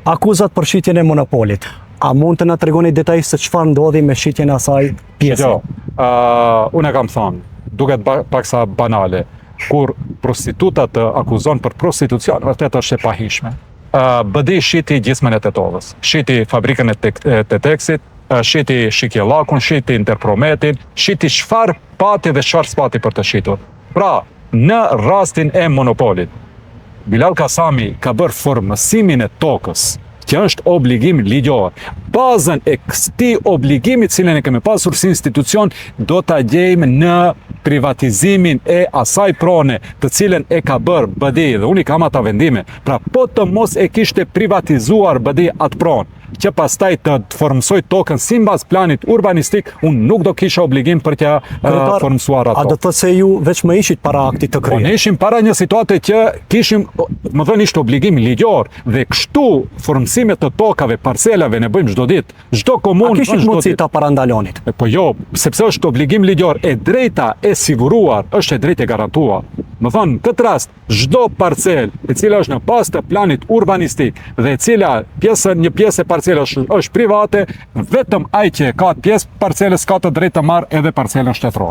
Akuzat për shitjen e monopolit. A mund të na tregoni detajisht se çfarë ndodhi me shitjen e asaj pjese? Unë e kam thënë, duket paksa banale, kur prostituta të akuzon për prostitucion, vërtet është e pahishme. BD shiti gjysmën e Tetovës, shiti fabrikën e Teteksit, shiti Shikjellakun, shiti Interprometin, shiti çfarë pati dhe çfarë s'pati për të shitur. Pra, në rastin e monopolit, Bilal Kasami ka bërë formësimin e tokës, që është obligim ligjor. Bazën e këtij obligimi, cilën e kemi pasur si institucion, do ta gjejmë në privatizimin e asaj prone, të cilën e ka bërë BD, dhe unë i kam ata vendime. Pra, po të mos e kishte privatizuar BD atë pronë, që pastaj të formësoj tokën sipas planit urbanistik, unë nuk do kisha obligim për t'ja formësuar ato. A do të thotë se ju veç më ishit para aktit të kryer? Ne ishim para një situate që kishim, më thënë, ishte obligim ligjor, dhe kështu formësimet të tokave, parcelave ne bëjmë çdo ditë. Çdo komunë. A kishit mundësi ta parandalonit? Po jo, sepse është obligim ligjor, e drejta e siguruar është e drejtë e garantuar. Më thonë, në këtë rast, çdo parcel e cila është në pas të planit urbanistik dhe e cila një pjesë e parcelës është private, vetëm ai që ka pjesë parcelës ka të drejtë të marrë edhe parcelën shtetërore.